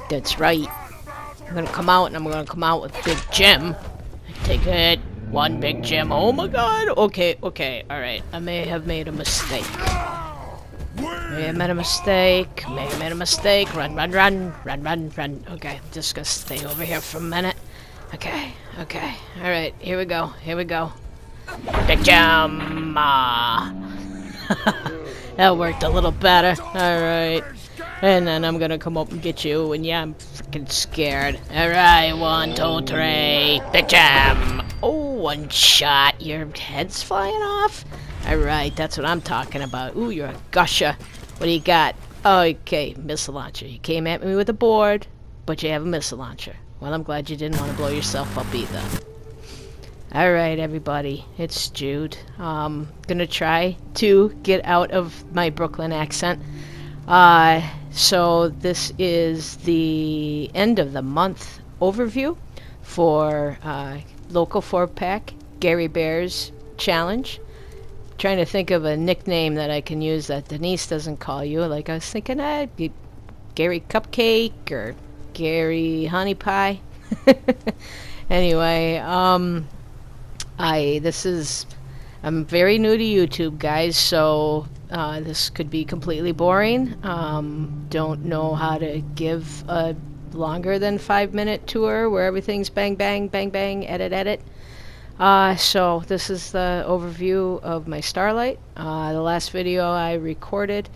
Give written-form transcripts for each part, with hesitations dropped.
That's right. I'm gonna come out, and I'm gonna come out with Big Jim. Take it. One Big Jim. Oh my god. Okay, okay. Alright. I may have made a mistake. May have made a mistake. May have made a mistake. Run, run, run. Run, run, run. Okay. I'm just gonna stay over here for a minute. Okay. Okay. Alright. Here we go. Here we go. Big Jim. That worked a little better. Alright. And then I'm gonna come up and get you, and yeah, I'm freaking scared. Alright, 1, 2, 3. Big Jam! Oh, one shot. Your head's flying off? Alright, that's what I'm talking about. Ooh, you're a gusher. What do you got? Okay, missile launcher. You came at me with a board, but you have a missile launcher. Well, I'm glad you didn't want to blow yourself up either. Alright, everybody. It's Jude. Gonna try to get out of my Brooklyn accent. So this is the end of the month overview for loco4pack Gary Bear's challenge. Trying to think of a nickname that I can use that Denise doesn't call you. Like I was thinking, Gary Cupcake or Gary Honey Pie. Anyway, I'm very new to YouTube, guys, so this could be completely boring. Don't know how to give a longer than 5-minute tour where everything's bang, bang, bang, bang, edit, edit. So this is the overview of my Starlight. The last video I recorded,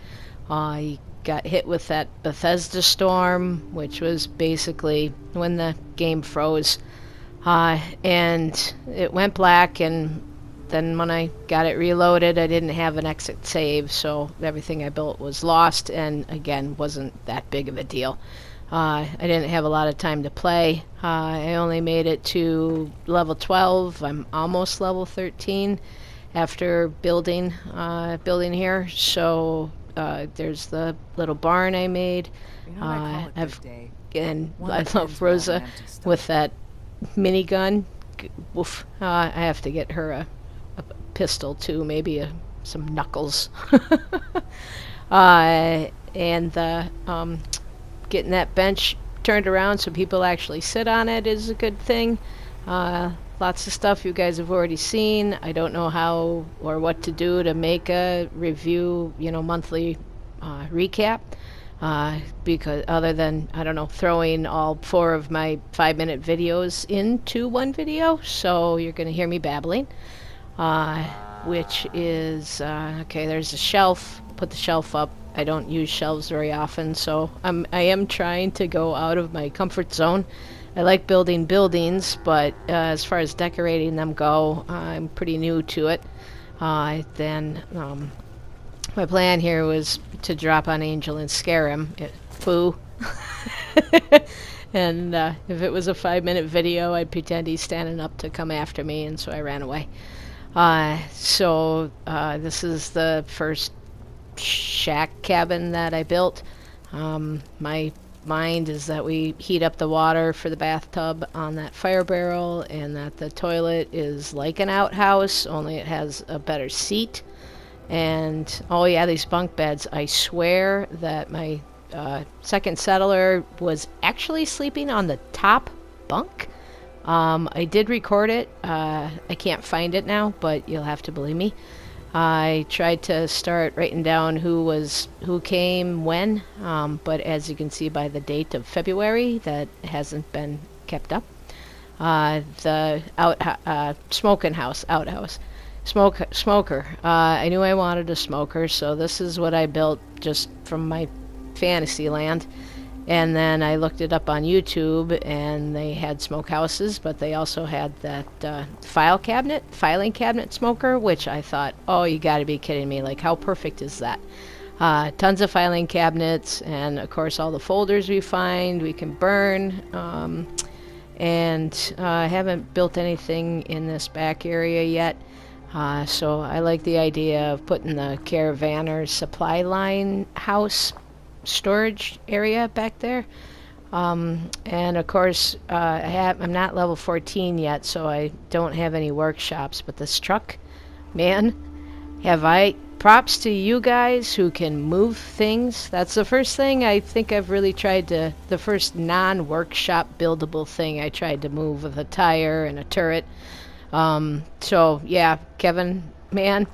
I got hit with that Bethesda storm, which was basically when the game froze. And it went black, and then when I got it reloaded, I didn't have an exit save, so everything I built was lost, and again, wasn't that big of a deal. I didn't have a lot of time to play. I only made it to level 12. I'm almost level 13 after building here. So there's the little barn I made. I love Rosa with that minigun. Woof. I have to get her a pistol too, maybe some knuckles. And getting that bench turned around so people actually sit on it is a good thing. Lots of stuff you guys have already seen. I don't know how or what to do to make a review, monthly recap. Because other than, I don't know, throwing all 4 of my 5-minute videos into one video, so you're going to hear me babbling. Which is, okay, there's a shelf. Put the shelf up. I don't use shelves very often, so I am trying to go out of my comfort zone. I like building buildings, but as far as decorating them go, I'm pretty new to it. My plan here was to drop on Angel and scare him. Boo. And if it was a 5-minute video, I'd pretend he's standing up to come after me, and so I ran away. So this is the first shack cabin that I built. My mind is that we heat up the water for the bathtub on that fire barrel, and that the toilet is like an outhouse, only it has a better seat. And oh yeah, these bunk beds, I swear that my second settler was actually sleeping on the top bunk. I did record it. I can't find it now, but you'll have to believe me. I tried to start writing down who came when, but as you can see by the date of February, that hasn't been kept up. The smoker. I knew I wanted a smoker, so this is what I built just from my fantasy land. And then I looked it up on YouTube, and they had smokehouses, but they also had that filing cabinet smoker, which I thought, oh, you gotta be kidding me, like how perfect is that? Tons of filing cabinets, and of course all the folders we find we can burn. And I haven't built anything in this back area yet, so I like the idea of putting the Caravaner supply line house storage area back there. And of course I'm not level 14 yet, so I don't have any workshops, but this truck, man, have I props to you guys who can move things. That's the first thing I think I've really tried to, the first non-workshop buildable thing I tried to move with a tire and a turret. So yeah, Kevin, man,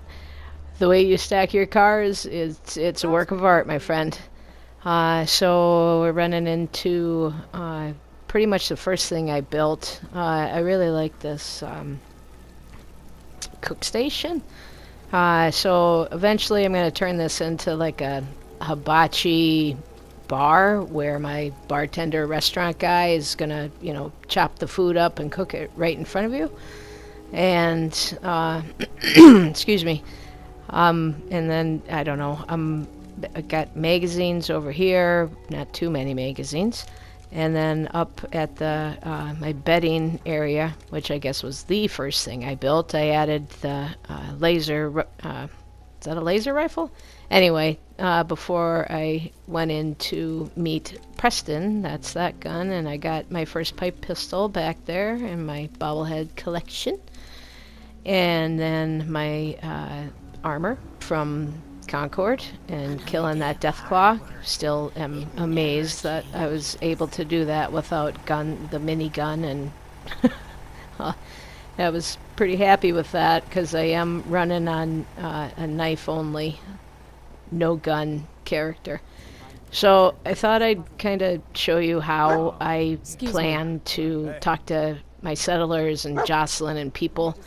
the way you stack your cars it's a work of art, my friend. So we're running into pretty much the first thing I built. I really like this cook station. So eventually I'm going to turn this into like a hibachi bar where my bartender restaurant guy is going to, you know, chop the food up and cook it right in front of you. And, excuse me. And then, I don't know, I got magazines over here, not too many magazines. And then up at the my bedding area, which I guess was the first thing I built, I added the laser. Is that a laser rifle? Anyway, before I went in to meet Preston, that's that gun, and I got my first pipe pistol back there in my bobblehead collection. And then my armor from Concord and killing that Deathclaw. Still am amazed that I was able to do that without the minigun, and I was pretty happy with that because I am running on a knife only, no gun character. So I thought I'd kind of show you how I plan to talk to my settlers and Jocelyn and people.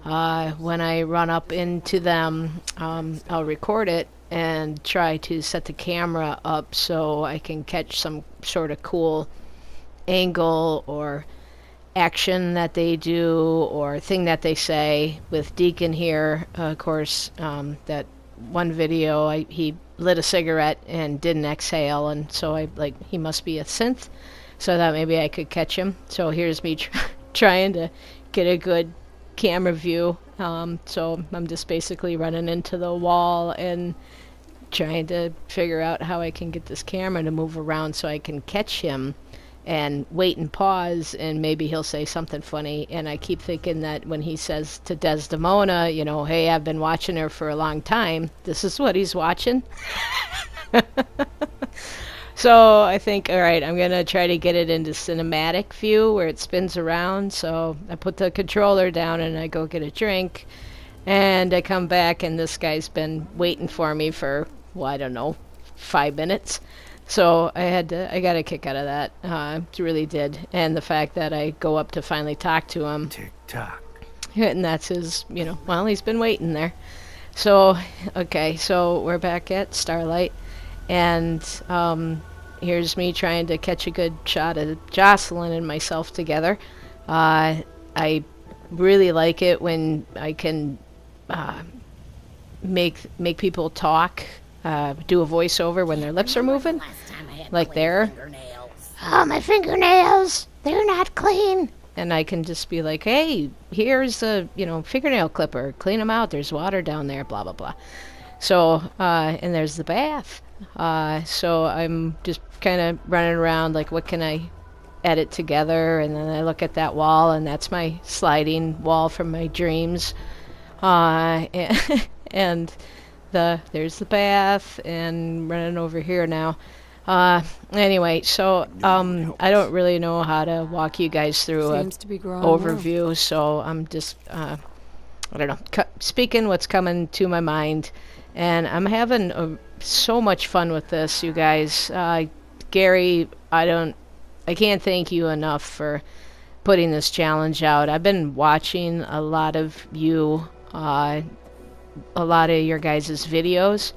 When I run up into them, I'll record it and try to set the camera up so I can catch some sort of cool angle or action that they do or thing that they say. With Deacon here, of course, that one video, he lit a cigarette and didn't exhale, and so he must be a synth, so that maybe I could catch him. So here's me trying to get a good camera view. So I'm just basically running into the wall and trying to figure out how I can get this camera to move around so I can catch him and wait and pause, and maybe he'll say something funny. And I keep thinking that when he says to Desdemona, you know, hey, I've been watching her for a long time, this is what he's watching. So I think, all right, I'm going to try to get it into cinematic view where it spins around. So I put the controller down and I go get a drink. And I come back and this guy's been waiting for me for, well, I don't know, 5 minutes. So I got a kick out of that. Really did. And the fact that I go up to finally talk to him. Tick tock. And that's his, you know, well, he's been waiting there. So, okay, so we're back at Starlight. And here's me trying to catch a good shot of Jocelyn and myself together. I really like it when I can make people talk, do a voiceover when their lips are moving, like there. Oh, my fingernails! They're not clean. And I can just be like, hey, here's a fingernail clipper. Clean them out. There's water down there. Blah blah blah. So and there's the bath. So I'm just kind of running around like, what can I edit together? And then I look at that wall, and that's my sliding wall from my dreams. And there's the bath, and running over here now. Anyway, so I don't really know how to walk you guys through an overview, well. So I'm just I don't know, speaking what's coming to my mind. And I'm having so much fun with this, you guys. Gary, I can't thank you enough for putting this challenge out. I've been watching a lot of you, a lot of your guys' videos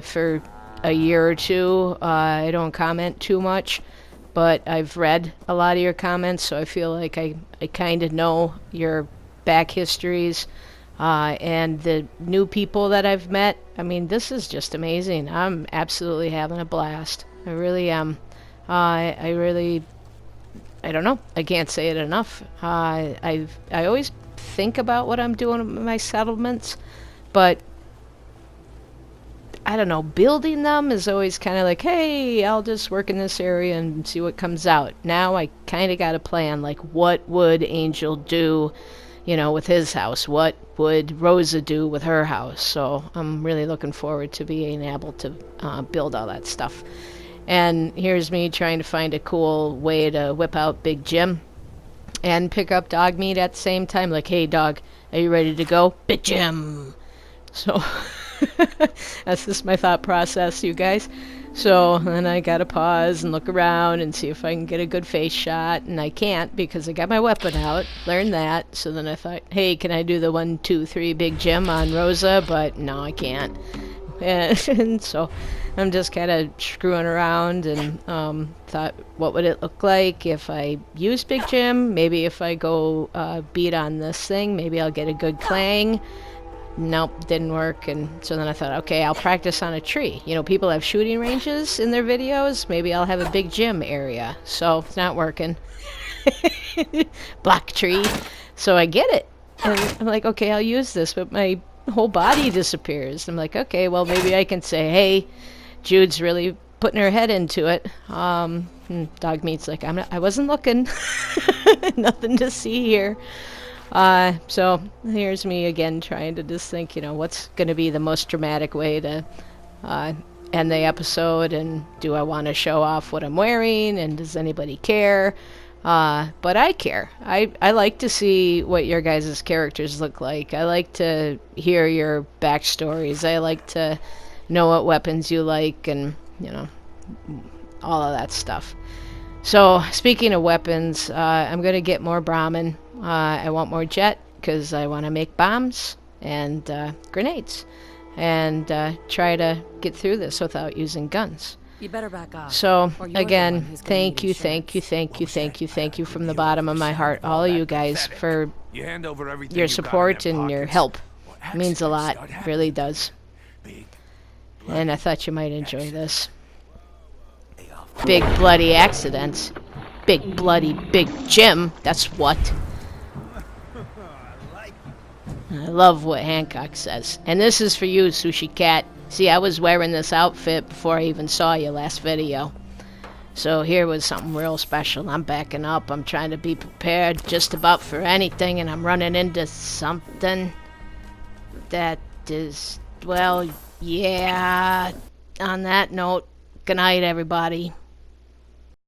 for a year or two. I don't comment too much, but I've read a lot of your comments, so I feel like I kind of know your back histories. And the new people that I've met, I mean, this is just amazing. I'm absolutely having a blast. I really am. I don't know. I can't say it enough. I always think about what I'm doing with my settlements, but I don't know. Building them is always kind of like, hey, I'll just work in this area and see what comes out. Now I kind of got a plan, like what would Angel do you know, with his house. What would Rosa do with her house? So I'm really looking forward to being able to build all that stuff. And here's me trying to find a cool way to whip out Big Jim and pick up dog meat at the same time. Like, hey dog, are you ready to go? Big Jim! So that's just my thought process, you guys. So then I gotta pause and look around and see if I can get a good face shot, and I can't because I got my weapon out. Learned that. So then I thought, hey, can I do the 1, 2, 3 Big Jim on Rosa? But no, I can't. And so I'm just kind of screwing around and thought, what would it look like if I use Big Jim? Maybe if I go beat on this thing, maybe I'll get a good clang. Nope, didn't work. And so then I thought, okay, I'll practice on a tree. You know, people have shooting ranges in their videos. Maybe I'll have a Big Jim area. So it's not working. Black tree. So I get it. And I'm like, okay, I'll use this, but my whole body disappears. I'm like, okay, well, maybe I can say, hey, Jude's really putting her head into it. Dog meat's like, I wasn't looking. Nothing to see here. So here's me again trying to just think, you know, what's going to be the most dramatic way to end the episode, and do I want to show off what I'm wearing, and does anybody care? But I care. I like to see what your guys' characters look like. I like to hear your backstories. I like to know what weapons you like, and, you know, all of that stuff. So speaking of weapons, I'm going to get more Brahmin. I want more jet because I want to make bombs and grenades, and try to get through this without using guns. You better back off. So again, thank you from the bottom of my heart, all of you guys, for your support and your help. It means a lot, it really does. And I thought you might enjoy this. Big bloody accidents. Big bloody Big Jim, that's what. I love what Hancock says. And this is for you, Sushi Cat. See, I was wearing this outfit before I even saw you last video. So here was something real special. I'm backing up. I'm trying to be prepared just about for anything, and I'm running into something that is, well, yeah. On that note, good night, everybody.